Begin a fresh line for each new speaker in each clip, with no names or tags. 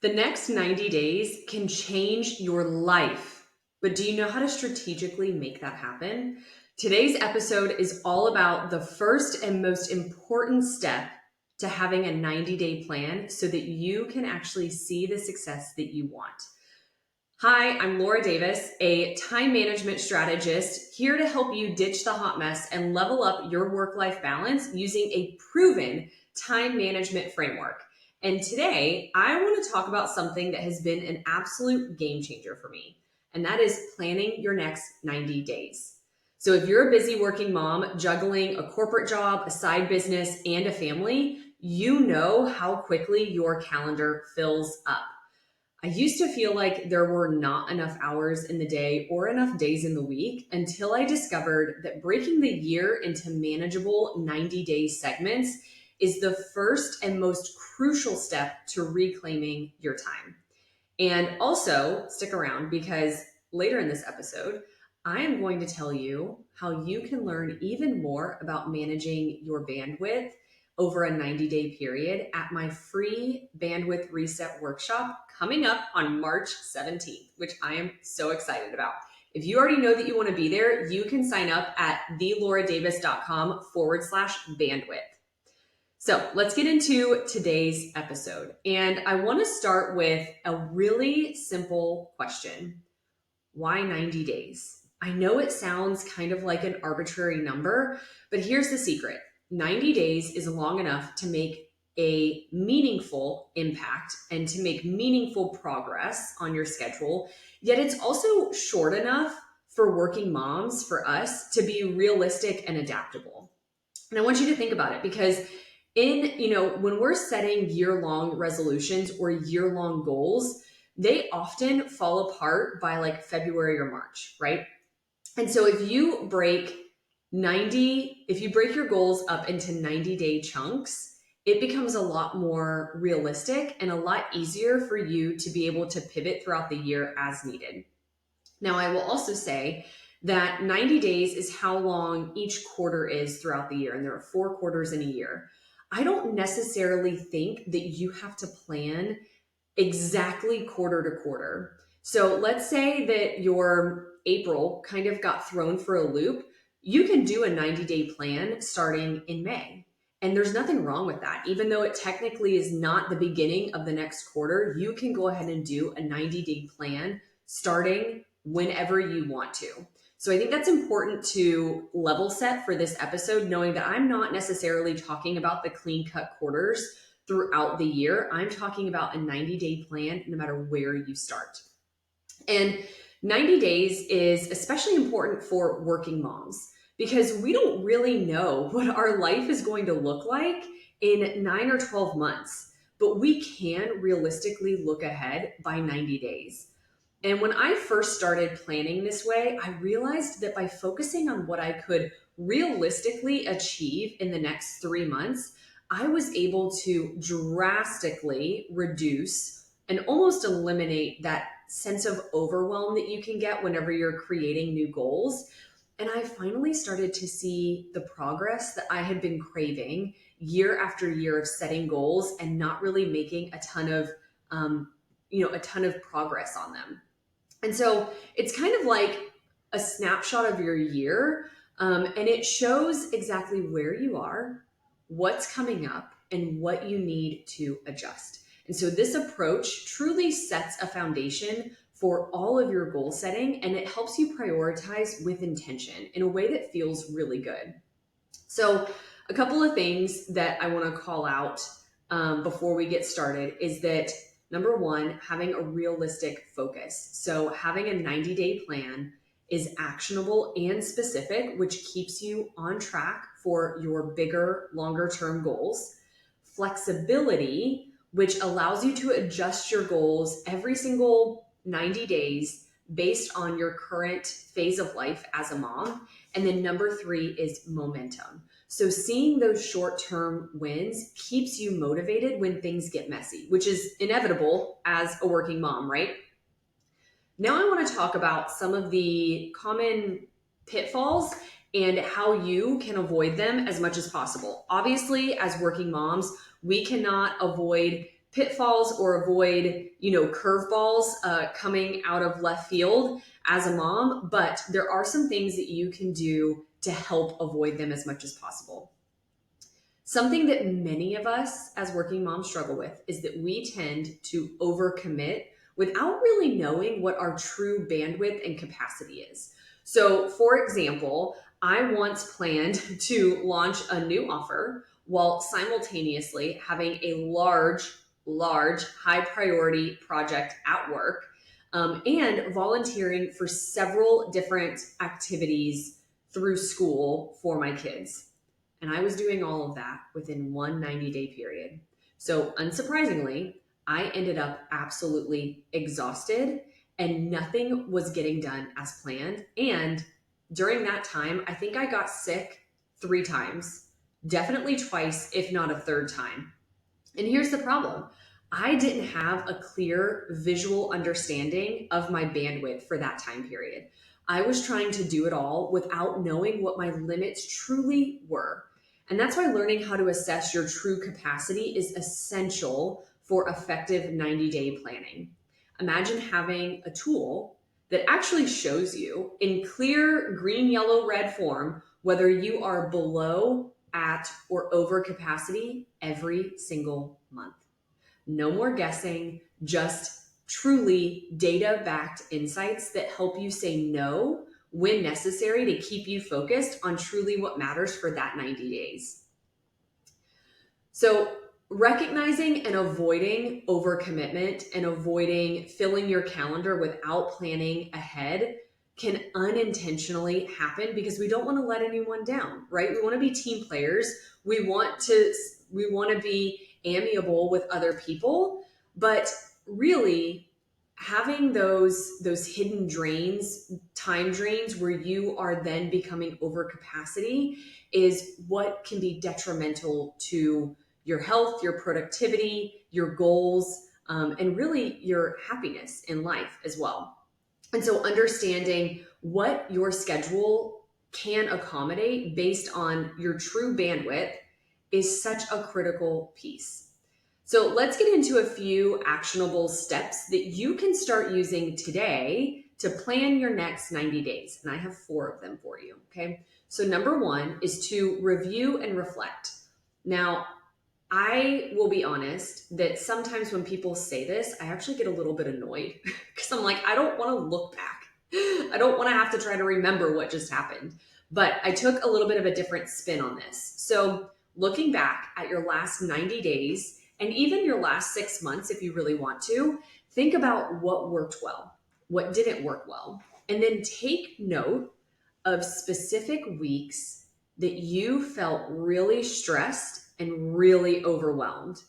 The next 90 days can change your life, but do you know how to strategically make that happen? Today's episode is all about the first and most important step to having a 90-day plan so that you can actually see the success that you want. Hi, I'm Laura Davis, a time management strategist here to help you ditch the hot mess and level up your work-life balance using a proven time management framework. And today, I want to talk about something that has been an absolute game changer for me, and that is planning your next 90 days. So if you're a busy working mom juggling a corporate job, a side business, and a family, you know how quickly your calendar fills up. I used to feel like there were not enough hours in the day or enough days in the week until I discovered that breaking the year into manageable 90-day segments is the first and most crucial step to reclaiming your time. And also, stick around because later in this episode, I am going to tell you how you can learn even more about managing your bandwidth over a 90-day period at my free bandwidth reset workshop coming up on March 17th, which I am so excited about. If you already know that you want to be there, you can sign up at thelauraddavis.com/bandwidth. So let's get into today's episode. And I want to start with a really simple question. Why 90 days? I know it sounds kind of like an arbitrary number, but here's the secret. 90 days is long enough to make a meaningful impact and to make meaningful progress on your schedule. Yet it's also short enough for working moms, for us, to be realistic and adaptable. And I want you to think about it because when we're setting year-long resolutions or year-long goals, they often fall apart by like February or March, right? And so if you break your goals up into 90-day chunks, it becomes a lot more realistic and a lot easier for you to be able to pivot throughout the year as needed. Now, I will also say that 90 days is how long each quarter is throughout the year, and there are 4 quarters in a year. I don't necessarily think that you have to plan exactly quarter to quarter. So let's say that your April kind of got thrown for a loop. You can do a 90-day plan starting in May. And there's nothing wrong with that. Even though it technically is not the beginning of the next quarter, you can go ahead and do a 90-day plan starting whenever you want to. So I think that's important to level set for this episode, knowing that I'm not necessarily talking about the clean cut quarters throughout the year. I'm talking about a 90-day plan no matter where you start. And 90 days is especially important for working moms because we don't really know what our life is going to look like in 9 or 12 months, but we can realistically look ahead by 90 days. And when I first started planning this way, I realized that by focusing on what I could realistically achieve in the next 3 months, I was able to drastically reduce and almost eliminate that sense of overwhelm that you can get whenever you're creating new goals. And I finally started to see the progress that I had been craving year after year of setting goals and not really making a ton of progress on them. And so it's kind of like a snapshot of your year, and it shows exactly where you are, what's coming up, and what you need to adjust. And so this approach truly sets a foundation for all of your goal setting, and it helps you prioritize with intention in a way that feels really good. So a couple of things that I want to call out before we get started is that number one, having a realistic focus. So having a 90-day plan is actionable and specific, which keeps you on track for your bigger, longer term goals. Flexibility, which allows you to adjust your goals every single 90 days based on your current phase of life as a mom. And then number 3 is momentum. So seeing those short-term wins keeps you motivated when things get messy, which is inevitable as a working mom, right? Now I want to talk about some of the common pitfalls and how you can avoid them as much as possible. Obviously, as working moms, we cannot avoid pitfalls or avoid, curveballs coming out of left field as a mom, but there are some things that you can do to help avoid them as much as possible. Something that many of us as working moms struggle with is that we tend to overcommit without really knowing what our true bandwidth and capacity is. So, for example, I once planned to launch a new offer while simultaneously having a large, high priority project at work, and volunteering for several different activities through school for my kids. And I was doing all of that within one 90-day period. So unsurprisingly, I ended up absolutely exhausted and nothing was getting done as planned. And during that time, I think I got sick 3 times, definitely twice, if not a third time. And here's the problem. I didn't have a clear visual understanding of my bandwidth for that time period. I was trying to do it all without knowing what my limits truly were. And that's why learning how to assess your true capacity is essential for effective 90-day planning. Imagine having a tool that actually shows you in clear green, yellow, red form whether you are below, at, or over capacity every single month. No more guessing, just truly data-backed insights that help you say no when necessary to keep you focused on truly what matters for that 90 days. So recognizing and avoiding overcommitment and avoiding filling your calendar without planning ahead can unintentionally happen because we don't want to let anyone down, right? We want to be team players. We want to be amiable with other people, but really having those hidden drains, time drains where you are then becoming over capacity is what can be detrimental to your health, your productivity, your goals, and really your happiness in life as well. And so understanding what your schedule can accommodate based on your true bandwidth is such a critical piece. So let's get into a few actionable steps that you can start using today to plan your next 90 days. And I have 4 of them for you, okay? So number 1 is to review and reflect. Now, I will be honest that sometimes when people say this, I actually get a little bit annoyed because I'm like, I don't want to look back. I don't want to have to try to remember what just happened. But I took a little bit of a different spin on this. So looking back at your last 90 days and even your last 6 months, if you really want to, think about what worked well, what didn't work well, and then take note of specific weeks that you felt really stressed and really overwhelmed.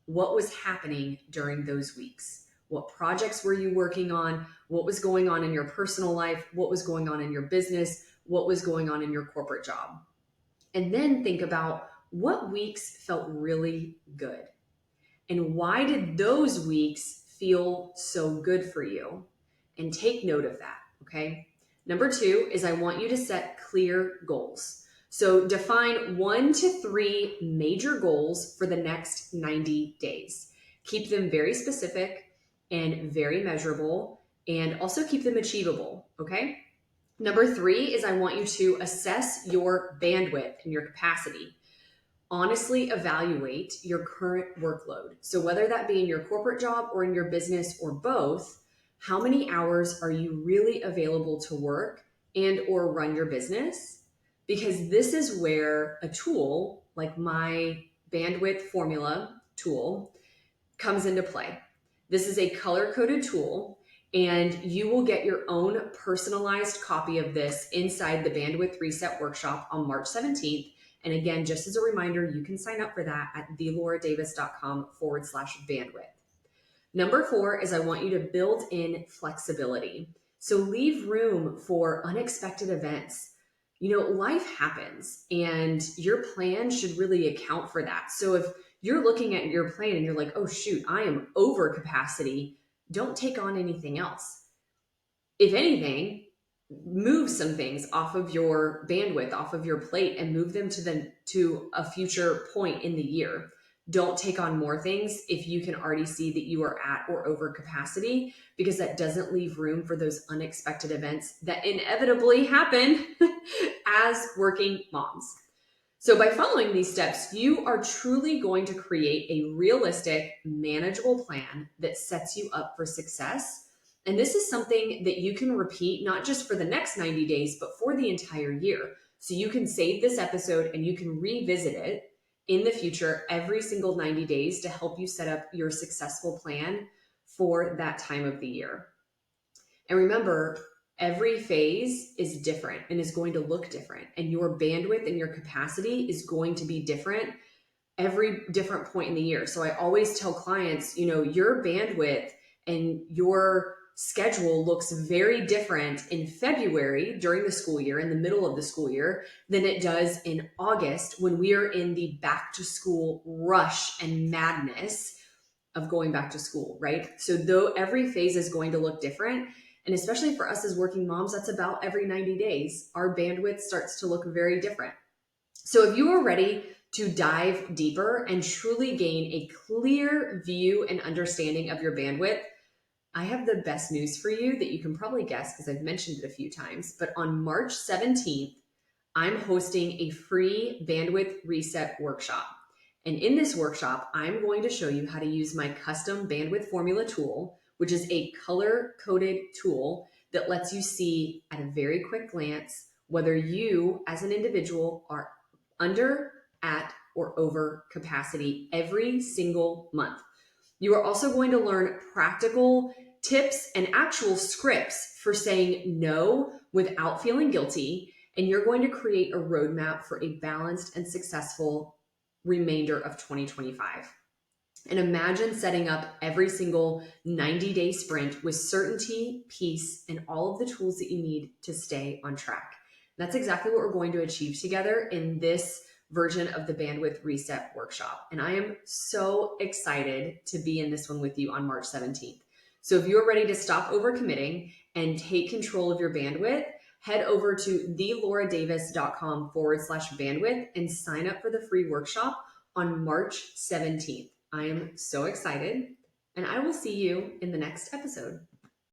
What was happening during those weeks? What projects were you working on? What was going on in your personal life? What was going on in your business? What was going on in your corporate job? And then think about what weeks felt really good. And why did those weeks feel so good for you? And take note of that, okay? Number 2 is I want you to set clear goals. So define 1 to 3 major goals for the next 90 days. Keep them very specific and very measurable, and also keep them achievable, okay? Number 3 is I want you to assess your bandwidth and your capacity. Honestly evaluate your current workload. So whether that be in your corporate job or in your business or both, how many hours are you really available to work and or run your business? Because this is where a tool like my bandwidth formula tool comes into play. This is a color-coded tool, and you will get your own personalized copy of this inside the Bandwidth Reset Workshop on March 17th. And again, just as a reminder, you can sign up for that at theloradavis.com/bandwidth. Number 4 is I want you to build in flexibility. So leave room for unexpected events. Life happens and your plan should really account for that. So if you're looking at your plan and you're like, oh shoot, I am over capacity, don't take on anything else. If anything, move some things off of your bandwidth, off of your plate, and move them to a future point in the year. Don't take on more things if you can already see that you are at or over capacity, because that doesn't leave room for those unexpected events that inevitably happen as working moms. So by following these steps, you are truly going to create a realistic, manageable plan that sets you up for success. And this is something that you can repeat not just for the next 90 days, but for the entire year. So you can save this episode and you can revisit it in the future every single 90 days to help you set up your successful plan for that time of the year. And remember, every phase is different and is going to look different, and your bandwidth and your capacity is going to be different every different point in the year. So I always tell clients, your bandwidth and your schedule looks very different in February during the school year, in the middle of the school year, than it does in August when we are in the back to school rush and madness of going back to school, right? So though every phase is going to look different, and especially for us as working moms, that's about every 90 days, our bandwidth starts to look very different. So if you are ready to dive deeper and truly gain a clear view and understanding of your bandwidth, I have the best news for you that you can probably guess because I've mentioned it a few times. But on March 17th, I'm hosting a free bandwidth reset workshop. And in this workshop, I'm going to show you how to use my custom bandwidth formula tool, which is a color-coded tool that lets you see at a very quick glance whether you as an individual are under, at, or over capacity every single month. You are also going to learn practical tips and actual scripts for saying no without feeling guilty, and you're going to create a roadmap for a balanced and successful remainder of 2025. And imagine setting up every single 90-day sprint with certainty, peace, and all of the tools that you need to stay on track. That's exactly what we're going to achieve together in this version of the Bandwidth Reset Workshop. And I am so excited to be in this one with you on March 17th. So if you're ready to stop overcommitting and take control of your bandwidth, head over to thelauraddavis.com/bandwidth and sign up for the free workshop on March 17th. I am so excited, and I will see you in the next episode.